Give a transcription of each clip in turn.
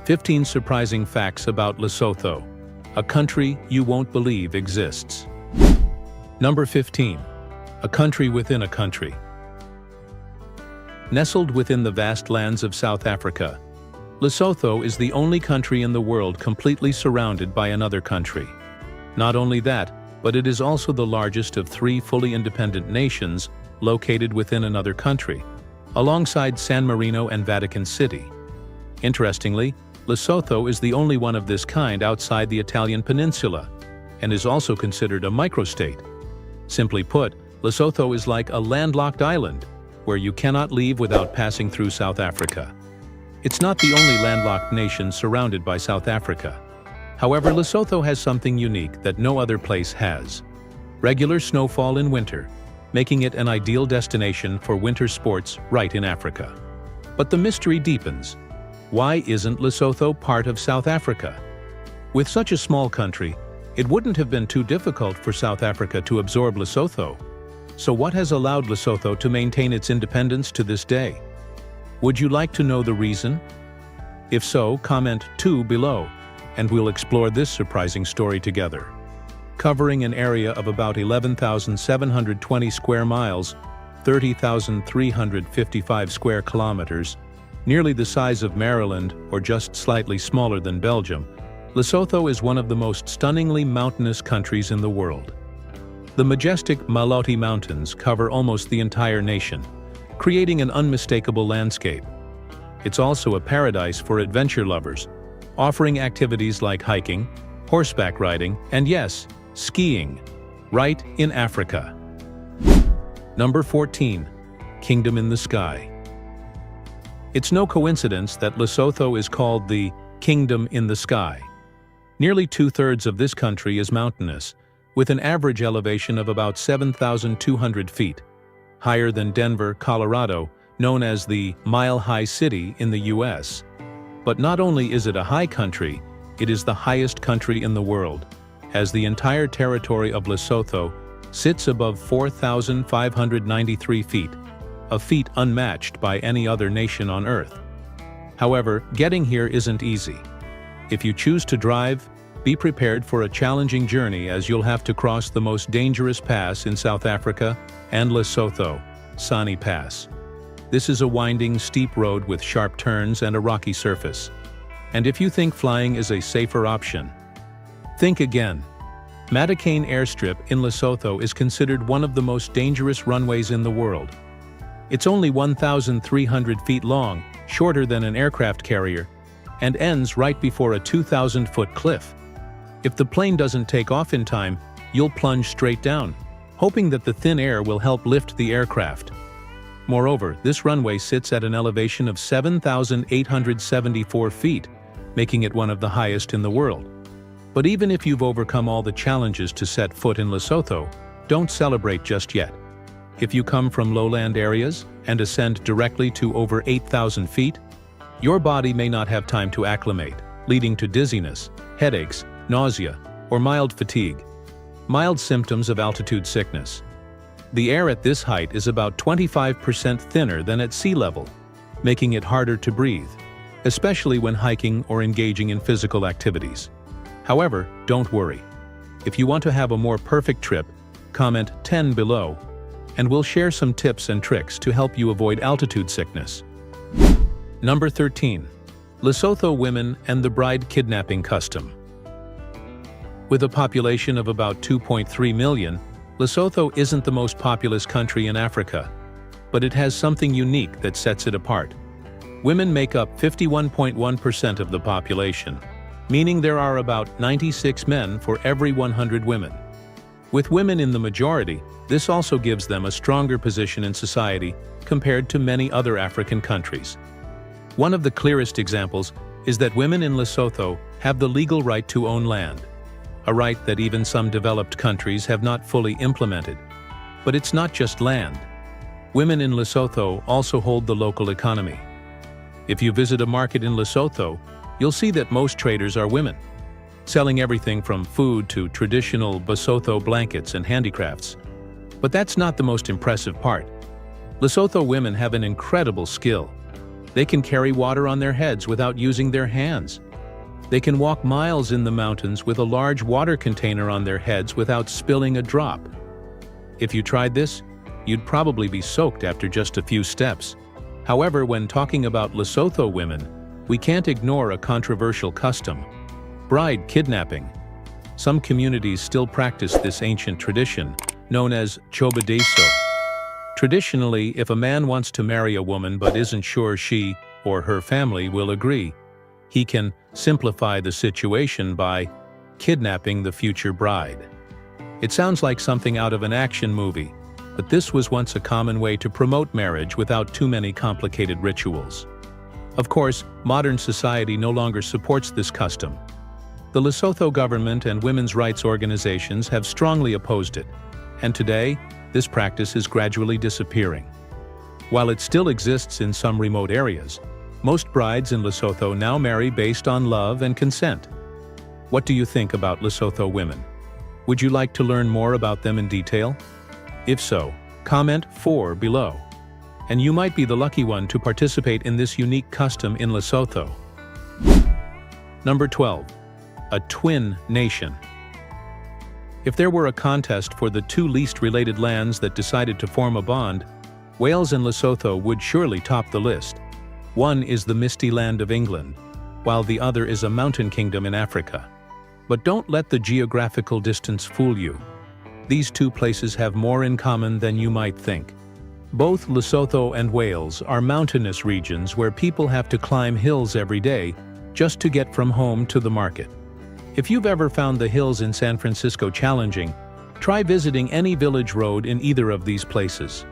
15 surprising facts about Lesotho, a country you won't believe exists. Number 15. A country within a country. Nestled within the vast lands of South Africa, Lesotho is the only country in the world completely surrounded by another country. Not only that, but it is also the largest of 3 fully independent nations located within another country, alongside San Marino and Vatican City. Interestingly, Lesotho is the only one of this kind outside the Italian peninsula, and is also considered a microstate. Simply put, Lesotho is like a landlocked island, where you cannot leave without passing through South Africa. It's not the only landlocked nation surrounded by South Africa. However, Lesotho has something unique that no other place has: regular snowfall in winter, making it an ideal destination for winter sports right in Africa. But the mystery deepens. Why isn't Lesotho part of South Africa? With such a small country, it wouldn't have been too difficult for South Africa to absorb Lesotho. So what has allowed Lesotho to maintain its independence to this day? Would you like to know the reason? If so, comment 2 below, and we'll explore this surprising story together. Covering an area of about 11,720 square miles, 30,355 square kilometers, nearly the size of Maryland or just slightly smaller than Belgium, Lesotho is one of the most stunningly mountainous countries in the world. The majestic Maloti Mountains cover almost the entire nation, creating an unmistakable landscape. It's also a paradise for adventure lovers, offering activities like hiking, horseback riding, and yes, skiing, right in Africa. Number 14. Kingdom in the Sky. It's no coincidence that Lesotho is called the Kingdom in the Sky. Nearly 2/3 of this country is mountainous, with an average elevation of about 7,200 feet, higher than Denver, Colorado, known as the Mile High City in the US. But not only is it a high country, it is the highest country in the world, as the entire territory of Lesotho sits above 4,593 feet, a feat unmatched by any other nation on Earth. However, getting here isn't easy. If you choose to drive, be prepared for a challenging journey, as you'll have to cross the most dangerous pass in South Africa and Lesotho, Sani Pass. This is a winding, steep road with sharp turns and a rocky surface. And if you think flying is a safer option, think again. Madikane Airstrip in Lesotho is considered one of the most dangerous runways in the world. It's only 1,300 feet long, shorter than an aircraft carrier, and ends right before a 2,000-foot cliff. If the plane doesn't take off in time, you'll plunge straight down, hoping that the thin air will help lift the aircraft. Moreover, this runway sits at an elevation of 7,874 feet, making it one of the highest in the world. But even if you've overcome all the challenges to set foot in Lesotho, don't celebrate just yet. If you come from lowland areas and ascend directly to over 8,000 feet, your body may not have time to acclimate, leading to dizziness, headaches, nausea, or mild fatigue. Mild symptoms of altitude sickness. The air at this height is about 25% thinner than at sea level, making it harder to breathe, especially when hiking or engaging in physical activities. However, don't worry. If you want to have a more perfect trip, comment 10 below, and we'll share some tips and tricks to help you avoid altitude sickness. Number 13. Lesotho women and the bride kidnapping custom. With a population of about 2.3 million, Lesotho isn't the most populous country in Africa, but it has something unique that sets it apart. Women make up 51.1% of the population, meaning there are about 96 men for every 100 women. With women in the majority, this also gives them a stronger position in society compared to many other African countries. One of the clearest examples is that women in Lesotho have the legal right to own land, a right that even some developed countries have not fully implemented. But it's not just land. Women in Lesotho also hold the local economy. If you visit a market in Lesotho, you'll see that most traders are women, selling everything from food to traditional Basotho blankets and handicrafts. But that's not the most impressive part. Lesotho women have an incredible skill. They can carry water on their heads without using their hands. They can walk miles in the mountains with a large water container on their heads without spilling a drop. If you tried this, you'd probably be soaked after just a few steps. However, when talking about Lesotho women, we can't ignore a controversial custom: bride kidnapping. Some communities still practice this ancient tradition, known as chobadeso. Traditionally, if a man wants to marry a woman but isn't sure she or her family will agree, he can simplify the situation by kidnapping the future bride. It sounds like something out of an action movie, but this was once a common way to promote marriage without too many complicated rituals. Of course, modern society no longer supports this custom. The Lesotho government and women's rights organizations have strongly opposed it, and today, this practice is gradually disappearing. While it still exists in some remote areas, most brides in Lesotho now marry based on love and consent. What do you think about Lesotho women? Would you like to learn more about them in detail? If so, comment 4 below, and you might be the lucky one to participate in this unique custom in Lesotho. Number 12. A twin nation. If there were a contest for the two least related lands that decided to form a bond, Wales and Lesotho would surely top the list. One is the misty land of England, while the other is a mountain kingdom in Africa. But don't let the geographical distance fool you. These two places have more in common than you might think. Both Lesotho and Wales are mountainous regions where people have to climb hills every day just to get from home to the market. If you've ever found the hills in San Francisco challenging, try visiting any village road in either of these places.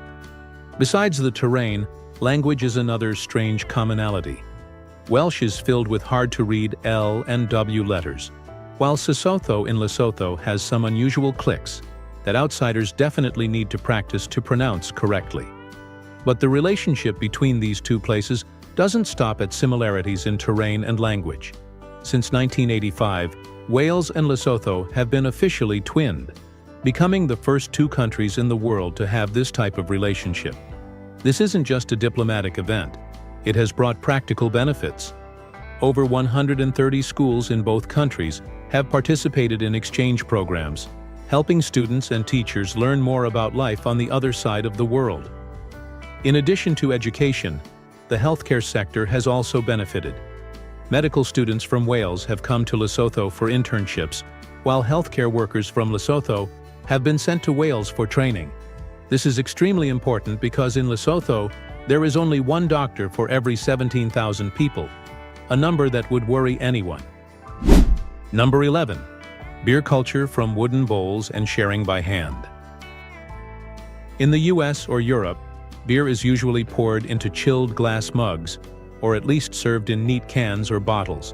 Besides the terrain, language is another strange commonality. Welsh is filled with hard-to-read L and W letters, while Sesotho in Lesotho has some unusual clicks that outsiders definitely need to practice to pronounce correctly. But the relationship between these two places doesn't stop at similarities in terrain and language. Since 1985, Wales and Lesotho have been officially twinned, becoming the first two countries in the world to have this type of relationship. This isn't just a diplomatic event. It has brought practical benefits. Over 130 schools in both countries have participated in exchange programs, helping students and teachers learn more about life on the other side of the world. In addition to education, the healthcare sector has also benefited. Medical students from Wales have come to Lesotho for internships, while healthcare workers from Lesotho have been sent to Wales for training. This is extremely important because in Lesotho, there is only one doctor for every 17,000 people, a number that would worry anyone. Number 11. Beer culture from wooden bowls and sharing by hand. In the US or Europe, beer is usually poured into chilled glass mugs, or at least served in neat cans or bottles.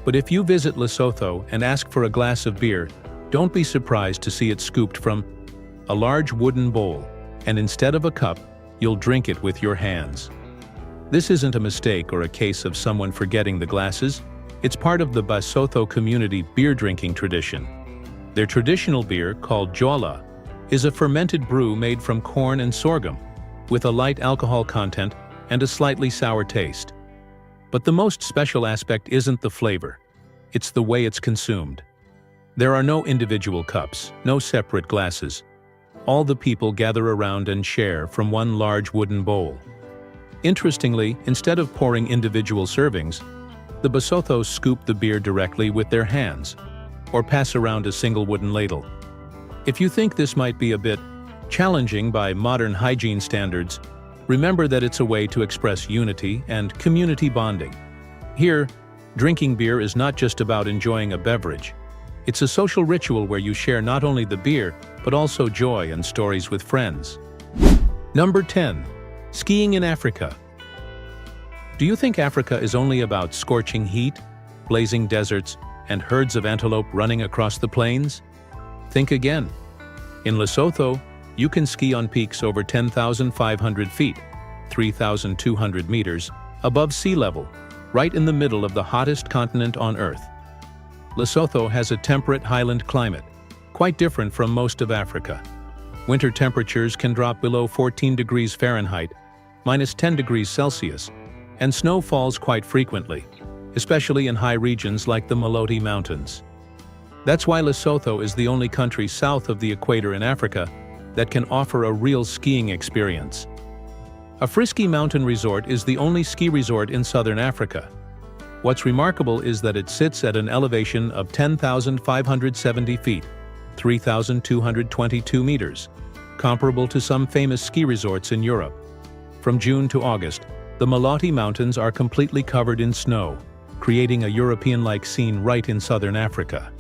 But if you visit Lesotho and ask for a glass of beer, don't be surprised to see it scooped from a large wooden bowl, and instead of a cup, you'll drink it with your hands. This isn't a mistake or a case of someone forgetting the glasses. It's part of the Basotho community beer drinking tradition. Their traditional beer, called jola, is a fermented brew made from corn and sorghum, with a light alcohol content and a slightly sour taste. But the most special aspect isn't the flavor, it's the way it's consumed. There are no individual cups, no separate glasses. All the people gather around and share from one large wooden bowl. Interestingly, instead of pouring individual servings, the Basothos scoop the beer directly with their hands, or pass around a single wooden ladle. If you think this might be a bit challenging by modern hygiene standards, remember that it's a way to express unity and community bonding. Here, drinking beer is not just about enjoying a beverage. It's a social ritual where you share not only the beer, but also joy and stories with friends. Number 10. Skiing in Africa. Do you think Africa is only about scorching heat, blazing deserts, and herds of antelope running across the plains? Think again. In Lesotho, you can ski on peaks over 10,500 feet, 3,200 meters, above sea level, right in the middle of the hottest continent on Earth. Lesotho has a temperate highland climate, quite different from most of Africa. Winter temperatures can drop below 14 degrees Fahrenheit, minus 10 degrees Celsius, and snow falls quite frequently, especially in high regions like the Molote Mountains. That's why Lesotho is the only country south of the equator in Africa that can offer a real skiing experience. A Frisky mountain resort is the only ski resort in southern Africa. What's remarkable is that it sits at an elevation of 10,570 feet, 3,222 meters, comparable to some famous ski resorts in Europe. From June to August, the Molote Mountains are completely covered in snow, creating a European-like scene right in southern Africa.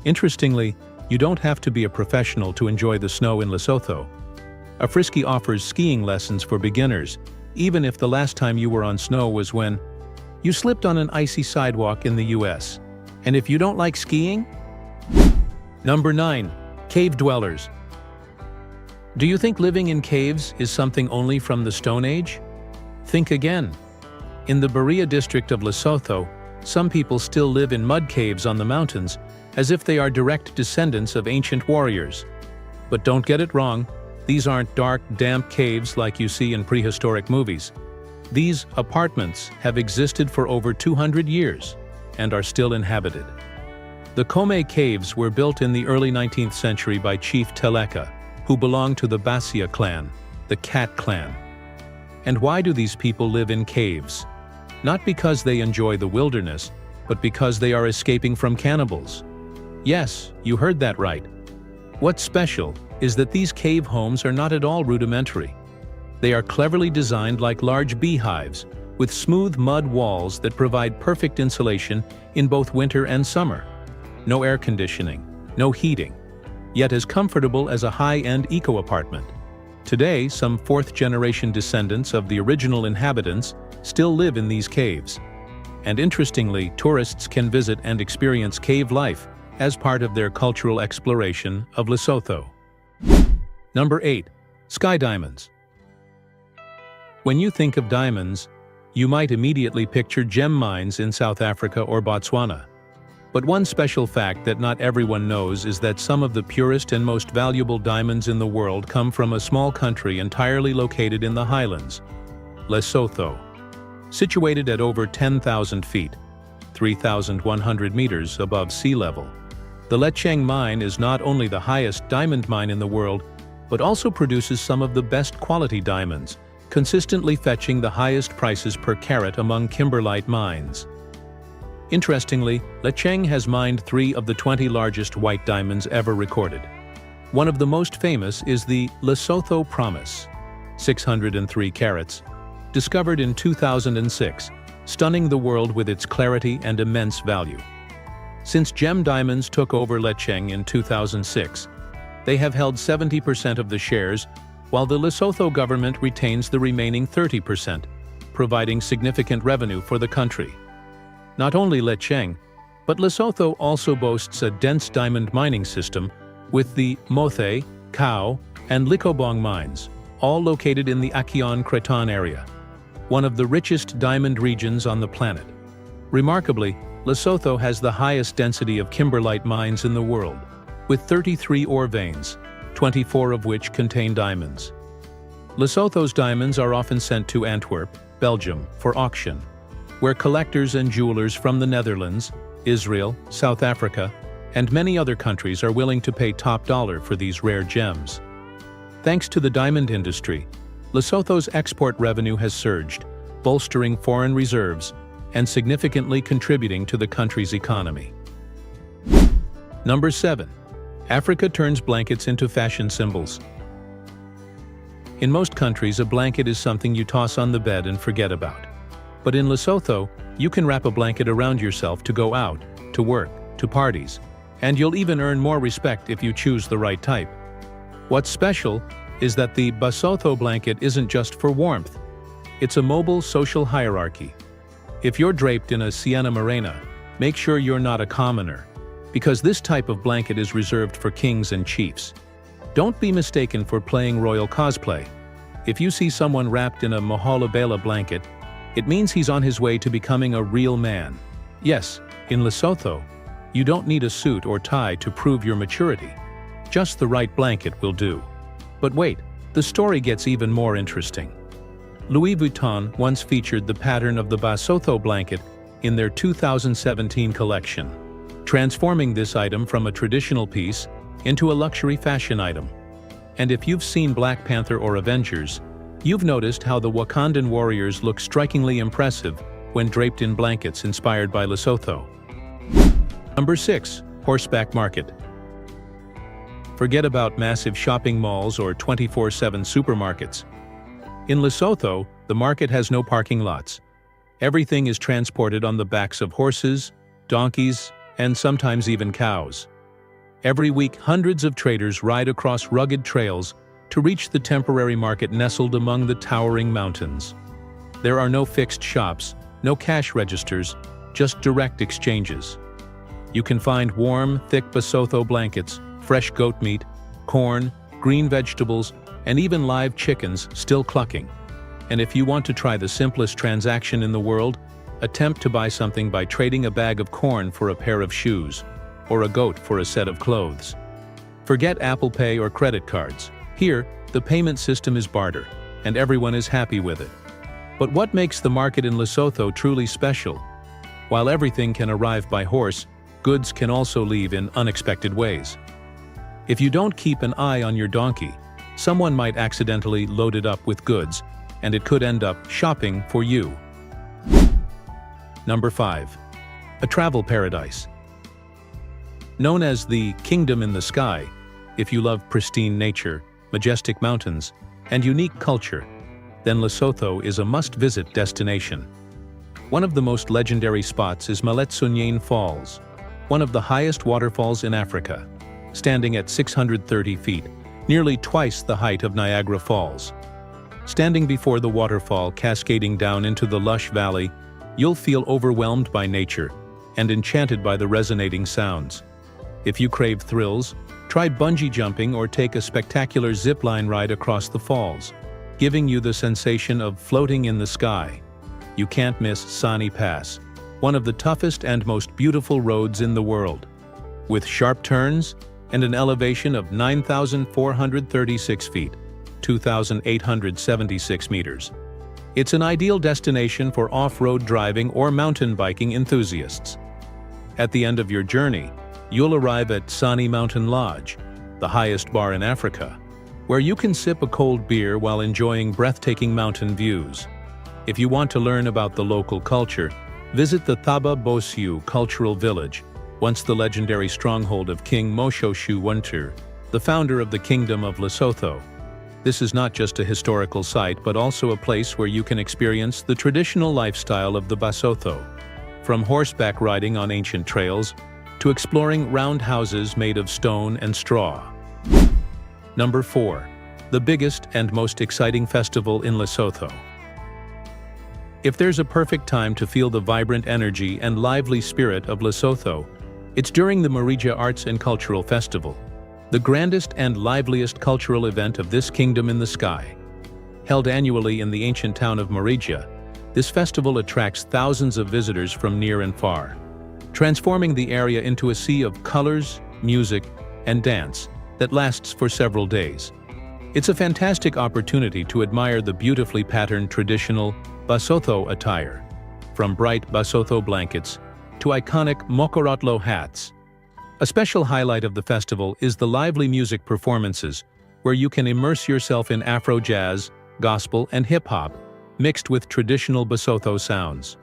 Interestingly, you don't have to be a professional to enjoy the snow in Lesotho. A Frisky offers skiing lessons for beginners, even if the last time you were on snow was when you slipped on an icy sidewalk in the US. And if you don't like skiing? Number 9. Cave dwellers. Do you think living in caves is something only from the Stone Age? Think again. In the Berea district of Lesotho, some people still live in mud caves on the mountains, as if they are direct descendants of ancient warriors. But don't get it wrong, these aren't dark, damp caves like you see in prehistoric movies. These apartments have existed for over 200 years and are still inhabited. The Kome Caves were built in the early 19th century by Chief Teleka, who belonged to the Basia clan, the Cat clan. And why do these people live in caves? Not because they enjoy the wilderness, but because they are escaping from cannibals. Yes, you heard that right. What's special is that these cave homes are not at all rudimentary. They are cleverly designed like large beehives, with smooth mud walls that provide perfect insulation in both winter and summer. No air conditioning, no heating, yet as comfortable as a high-end eco-apartment. Today, some fourth-generation descendants of the original inhabitants still live in these caves. And interestingly, tourists can visit and experience cave life as part of their cultural exploration of Lesotho. Number 8. Sky diamonds. When you think of diamonds, you might immediately picture gem mines in South Africa or Botswana. But one special fact that not everyone knows is that some of the purest and most valuable diamonds in the world come from a small country entirely located in the highlands, Lesotho. Situated at over 10,000 feet, 3,100 meters above sea level, the Letcheng mine is not only the highest diamond mine in the world, but also produces some of the best quality diamonds, consistently fetching the highest prices per carat among kimberlite mines. Interestingly, Letcheng has mined 3 of the 20 largest white diamonds ever recorded. One of the most famous is the Lesotho Promise, 603 carats, discovered in 2006, stunning the world with its clarity and immense value. Since gem diamonds took over Letcheng in 2006, they have held 70% of the shares, while the Lesotho government retains the remaining 30%, providing significant revenue for the country. Not only Letcheng, but Lesotho also boasts a dense diamond mining system with the Mothe, Kao, and Likobong mines, all located in the Akion Creton area, one of the richest diamond regions on the planet. Remarkably, Lesotho has the highest density of kimberlite mines in the world, with 33 ore veins, 24 of which contain diamonds. Lesotho's diamonds are often sent to Antwerp, Belgium, for auction, where collectors and jewelers from the Netherlands, Israel, South Africa, and many other countries are willing to pay top dollar for these rare gems. Thanks to the diamond industry, Lesotho's export revenue has surged, bolstering foreign reserves and significantly contributing to the country's economy. Number 7. Africa turns blankets into fashion symbols. In most countries, a blanket is something you toss on the bed and forget about. But in Lesotho, you can wrap a blanket around yourself to go out, to work, to parties, and you'll even earn more respect if you choose the right type. What's special is that the Basotho blanket isn't just for warmth. It's a mobile social hierarchy. If you're draped in a Sienna Morena, make sure you're not a commoner, because this type of blanket is reserved for kings and chiefs. Don't be mistaken for playing royal cosplay. If you see someone wrapped in a Moholabela blanket, it means he's on his way to becoming a real man. Yes, in Lesotho, you don't need a suit or tie to prove your maturity. Just the right blanket will do. But wait, the story gets even more interesting. Louis Vuitton once featured the pattern of the Basotho blanket in their 2017 collection, transforming this item from a traditional piece into a luxury fashion item. And if you've seen Black Panther or Avengers, you've noticed how the Wakandan warriors look strikingly impressive when draped in blankets inspired by Lesotho. Number 6. Horseback Market. Forget about massive shopping malls or 24/7 supermarkets. In Lesotho, the market has no parking lots. Everything is transported on the backs of horses, donkeys, and sometimes even cows. Every week, hundreds of traders ride across rugged trails to reach the temporary market nestled among the towering mountains. There are no fixed shops, no cash registers, just direct exchanges. You can find warm, thick Basotho blankets, fresh goat meat, corn, green vegetables, and even live chickens still clucking. And if you want to try the simplest transaction in the world, attempt to buy something by trading a bag of corn for a pair of shoes, or a goat for a set of clothes. Forget Apple Pay or credit cards. Here, the payment system is barter, and everyone is happy with it. But what makes the market in Lesotho truly special? While everything can arrive by horse, goods can also leave in unexpected ways. If you don't keep an eye on your donkey, someone might accidentally load it up with goods, and it could end up shopping for you. Number 5. A travel paradise. Known as the Kingdom in the Sky, if you love pristine nature, majestic mountains, and unique culture, then Lesotho is a must-visit destination. One of the most legendary spots is Maletsunyane Falls, one of the highest waterfalls in Africa, standing at 630 feet, nearly twice the height of Niagara Falls. Standing before the waterfall cascading down into the lush valley, you'll feel overwhelmed by nature and enchanted by the resonating sounds. If you crave thrills, try bungee jumping or take a spectacular zipline ride across the falls, giving you the sensation of floating in the sky. You can't miss Sani Pass, one of the toughest and most beautiful roads in the world, with sharp turns and an elevation of 9,436 feet, 2,876 meters. It's an ideal destination for off-road driving or mountain biking enthusiasts. At the end of your journey, you'll arrive at Sani Mountain Lodge, the highest bar in Africa, where you can sip a cold beer while enjoying breathtaking mountain views. If you want to learn about the local culture, visit the Thaba Bosiu Cultural Village, once the legendary stronghold of King Moshoeshoe I, the founder of the Kingdom of Lesotho. This is not just a historical site, but also a place where you can experience the traditional lifestyle of the Basotho, from horseback riding on ancient trails to exploring round houses made of stone and straw. Number 4. The biggest and most exciting festival in Lesotho. If there's a perfect time to feel the vibrant energy and lively spirit of Lesotho, it's during the Marija Arts and Cultural Festival, the grandest and liveliest cultural event of this kingdom in the sky. Held annually in the ancient town of Marija, this festival attracts thousands of visitors from near and far, transforming the area into a sea of colors, music, and dance that lasts for several days. It's a fantastic opportunity to admire the beautifully patterned traditional Basotho attire, from bright Basotho blankets to iconic Mokorotlo hats. A special highlight of the festival is the lively music performances, where you can immerse yourself in Afro jazz, gospel, and hip-hop, mixed with traditional Basotho sounds.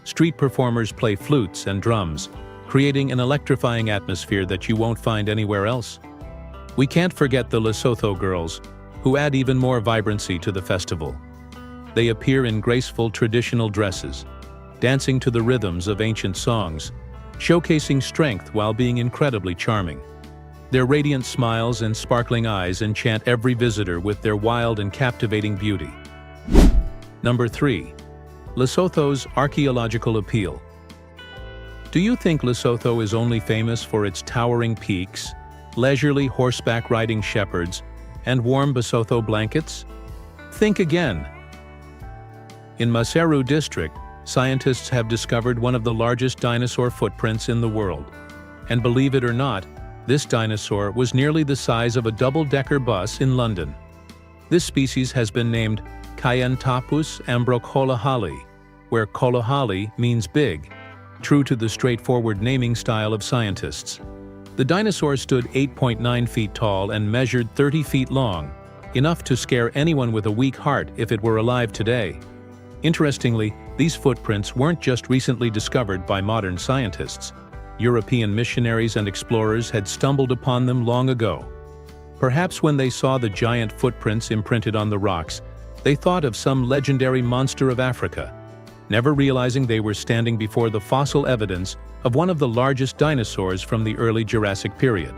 Street performers play flutes and drums, creating an electrifying atmosphere that you won't find anywhere else. We can't forget the Lesotho girls, who add even more vibrancy to the festival. They appear in graceful traditional dresses, dancing to the rhythms of ancient songs, showcasing strength while being incredibly charming. Their radiant smiles and sparkling eyes enchant every visitor with their wild and captivating beauty. Number 3. Lesotho's archaeological appeal. Do you think Lesotho is only famous for its towering peaks, leisurely horseback riding shepherds, and warm Basotho blankets? Think again. In Maseru district, scientists have discovered one of the largest dinosaur footprints in the world. And believe it or not, this dinosaur was nearly the size of a double-decker bus in London. This species has been named Kayentapus ambrokolahali, where kolahali means big, true to the straightforward naming style of scientists. The dinosaur stood 8.9 feet tall and measured 30 feet long, enough to scare anyone with a weak heart if it were alive today. Interestingly, these footprints weren't just recently discovered by modern scientists. European missionaries and explorers had stumbled upon them long ago. Perhaps when they saw the giant footprints imprinted on the rocks, they thought of some legendary monster of Africa, never realizing they were standing before the fossil evidence of one of the largest dinosaurs from the early Jurassic period.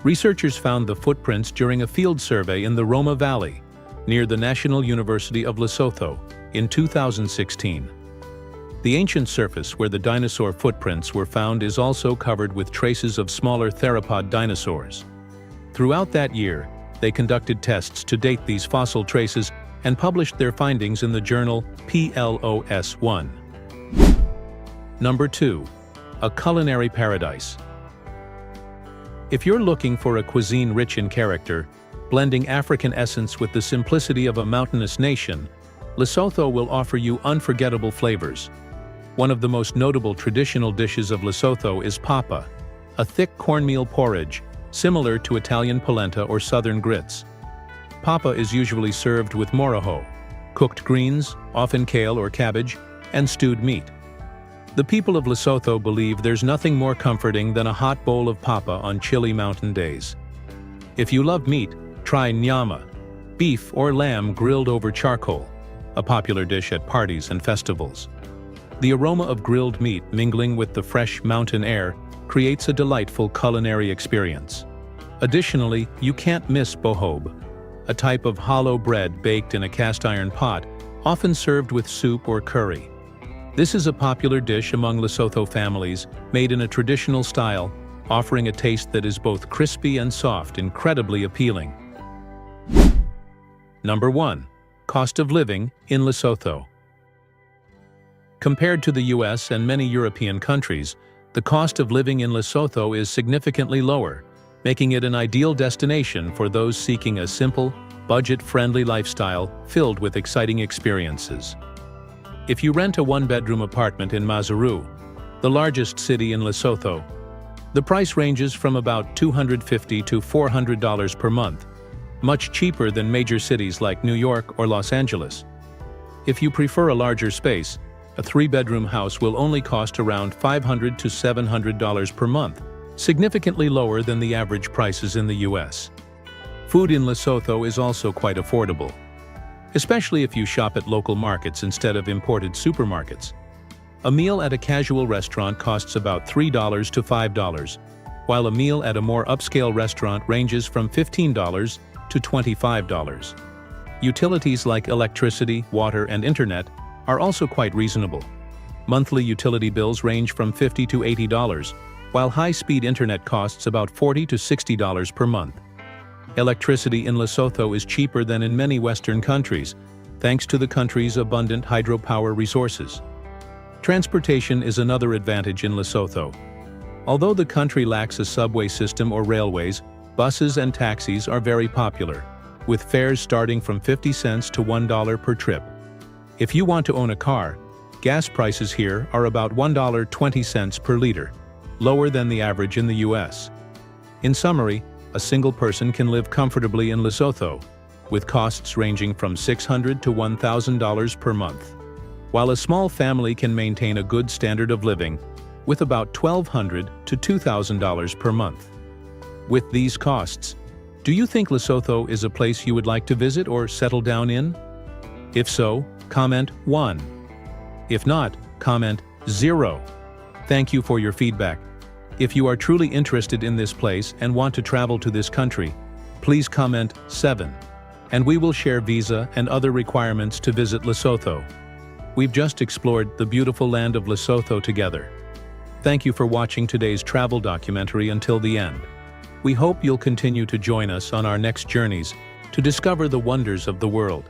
Researchers found the footprints during a field survey in the Roma Valley, near the National University of Lesotho, in 2016. The ancient surface where the dinosaur footprints were found is also covered with traces of smaller theropod dinosaurs. Throughout that year, they conducted tests to date these fossil traces and published their findings in the journal PLOS One. Number 2. A culinary paradise. If you're looking for a cuisine rich in character, blending African essence with the simplicity of a mountainous nation, Lesotho will offer you unforgettable flavors. One of the most notable traditional dishes of Lesotho is papa, a thick cornmeal porridge, similar to Italian polenta or southern grits. Papa is usually served with moroho, cooked greens, often kale or cabbage, and stewed meat. The people of Lesotho believe there's nothing more comforting than a hot bowl of papa on chilly mountain days. If you love meat, try nyama, beef or lamb grilled over charcoal, a popular dish at parties and festivals. The aroma of grilled meat mingling with the fresh mountain air creates a delightful culinary experience. Additionally, you can't miss bohobe, a type of hollow bread baked in a cast-iron pot, often served with soup or curry. This is a popular dish among Lesotho families, made in a traditional style, offering a taste that is both crispy and soft, incredibly appealing. Number 1. Cost of living in Lesotho. Compared to the US and many European countries, the cost of living in Lesotho is significantly lower, making it an ideal destination for those seeking a simple, budget-friendly lifestyle filled with exciting experiences. If you rent a one-bedroom apartment in Maseru, the largest city in Lesotho, the price ranges from about $250 to $400 per month, much cheaper than major cities like New York or Los Angeles. If you prefer a larger space, a 3-bedroom house will only cost around $500 to $700 per month, significantly lower than the average prices in the US. Food in Lesotho is also quite affordable, especially if you shop at local markets instead of imported supermarkets. A meal at a casual restaurant costs about $3 to $5, while a meal at a more upscale restaurant ranges from $15 to $25. Utilities like electricity, water, and internet are also quite reasonable. Monthly utility bills range from $50 to $80, while high-speed internet costs about $40 to $60 per month. Electricity in Lesotho is cheaper than in many Western countries, thanks to the country's abundant hydropower resources. Transportation is another advantage in Lesotho. Although the country lacks a subway system or railways, buses and taxis are very popular, with fares starting from 50 cents to $1 per trip. If you want to own a car, gas prices here are about $1.20 per liter, lower than the average in the US. In summary, a single person can live comfortably in Lesotho, with costs ranging from $600 to $1,000 per month, while a small family can maintain a good standard of living with about $1,200 to $2,000 per month. With these costs, do you think Lesotho is a place you would like to visit or settle down in? If so, comment 1. If not, comment 0. Thank you for your feedback. If you are truly interested in this place and want to travel to this country, please comment 7, and we will share visa and other requirements to visit Lesotho. We've just explored the beautiful land of Lesotho together. Thank you for watching today's travel documentary until the end. We hope you'll continue to join us on our next journeys to discover the wonders of the world.